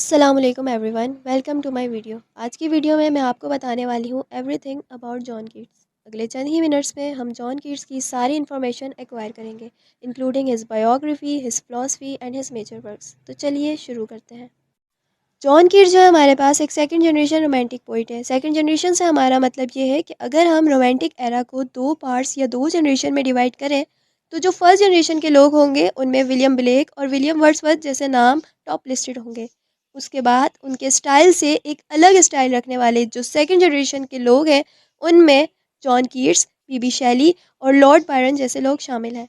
अस्सलाम वालेकुम everyone, welcome to my video. आज की वीडियो में मैं आपको बताने वाली हूँ एवरीथिंग अबाउट जॉन कीट्स। अगले चंद ही मिनट्स में हम जॉन कीट्स की सारी इन्फॉर्मेशन एक्वायर करेंगे, including his biography, his philosophy and his major works. तो चलिए शुरू करते हैं। जॉन कीट्स जो है हमारे पास एक सेकंड जनरेशन रोमांटिक पोइट है। सेकंड जनरेशन से हमारा मतलब ये है कि अगर हम रोमांटिक एरा को दो पार्ट्स या दो जनरेशन में डिवाइड करें तो जो फर्स्ट जनरेशन के लोग होंगे उनमें विलियम ब्लेक और विलियम वर्ड्सवर्थ जैसे नाम टॉप लिस्टेड होंगे। उसके बाद उनके स्टाइल से एक अलग स्टाइल रखने वाले जो सेकंड जनरेशन के लोग हैं उनमें जॉन कीट्स, पीबी शैली और लॉर्ड बायरन जैसे लोग शामिल हैं।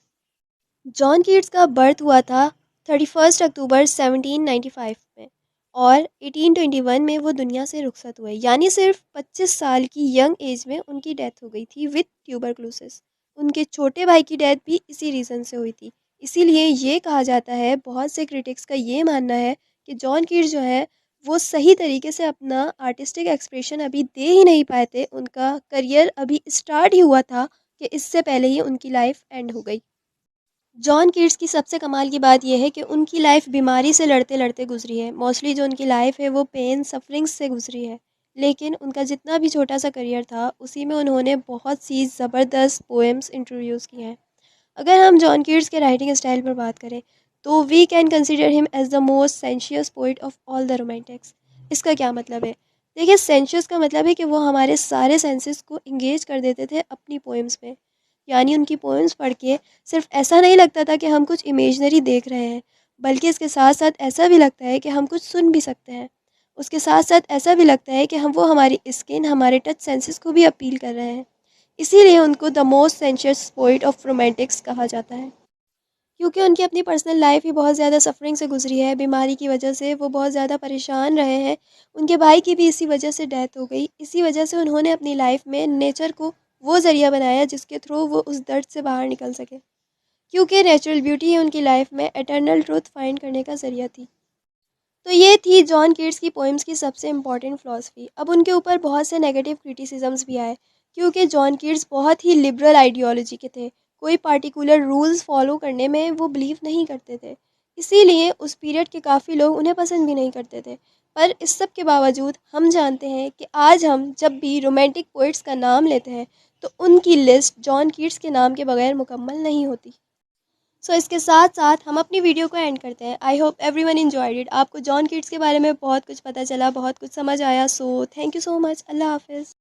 जॉन कीट्स का बर्थ हुआ था 31 अक्टूबर 1795 में और 1821 में वो दुनिया से रुखसत हुए, यानी सिर्फ 25 साल की यंग एज में उनकी डेथ हो गई थी विद ट्यूबरक्लोसिस। उनके छोटे भाई की डेथ भी इसी रीज़न से हुई थी। इसीलिए ये कहा जाता है, बहुत से क्रिटिक्स का ये मानना है कि जॉन कीट्स जो है वो सही तरीके से अपना आर्टिस्टिक एक्सप्रेशन अभी दे ही नहीं पाए थे। उनका करियर अभी स्टार्ट ही हुआ था कि इससे पहले ही उनकी लाइफ एंड हो गई। जॉन कीट्स की सबसे कमाल की बात यह है कि उनकी लाइफ बीमारी से लड़ते लड़ते गुजरी है। मोस्टली जो उनकी लाइफ है वो पेन सफरिंग्स से गुजरी है। लेकिन उनका जितना भी छोटा सा करियर था उसी में उन्होंने बहुत सी ज़बरदस्त पोएम्स इंट्रोड्यूस की हैं। अगर हम जॉन कीट्स के राइटिंग स्टाइल पर बात करें तो we can consider him as the most sensuous poet of all the romantics. इसका क्या मतलब है? देखिए, सेंशियस का मतलब है कि वो हमारे सारे सेंसेस को इंगेज कर देते थे अपनी पोएम्स में। यानी उनकी पोएम्स पढ़ के सिर्फ ऐसा नहीं लगता था कि हम कुछ इमेजनरी देख रहे हैं, बल्कि इसके साथ साथ ऐसा भी लगता है कि हम कुछ सुन भी सकते हैं। उसके साथ साथ ऐसा भी लगता है कि हम वो हमारी स्किन, हमारे टच सेंसेस को भी अपील कर रहे हैं। इसीलिए उनको the most sensuous poet of Romantics कहा जाता है, क्योंकि उनकी अपनी पर्सनल लाइफ ही बहुत ज़्यादा सफरिंग से गुजरी है। बीमारी की वजह से वो बहुत ज़्यादा परेशान रहे हैं। उनके भाई की भी इसी वजह से डेथ हो गई। इसी वजह से उन्होंने अपनी लाइफ में नेचर को वो ज़रिया बनाया जिसके थ्रू वो उस दर्द से बाहर निकल सके, क्योंकि नेचुरल ब्यूटी ही उनकी लाइफ में एटर्नल ट्रूथ फाइंड करने का ज़रिया थी। तो ये थी जॉन कीट्स की पोएम्स की सबसे इम्पॉर्टेंट फ़िलॉसफी। अब उनके ऊपर बहुत से नेगेटिव क्रिटिसिजम्स भी आए, क्योंकि जॉन कीट्स बहुत ही लिबरल आइडियोलॉजी के थे। कोई पार्टिकुलर रूल्स फॉलो करने में वो बिलीव नहीं करते थे। इसीलिए उस पीरियड के काफ़ी लोग उन्हें पसंद भी नहीं करते थे। पर इस सब के बावजूद हम जानते हैं कि आज हम जब भी रोमांटिक पोइट्स का नाम लेते हैं तो उनकी लिस्ट जॉन कीट्स के नाम के बगैर मुकम्मल नहीं होती। सो इसके साथ साथ हम अपनी वीडियो को एंड करते हैं। I hope everyone enjoyed it. आपको जॉन कीट्स के बारे में बहुत कुछ पता चला, बहुत कुछ समझ आया। So thank you so much. अल्लाह हाफिज़।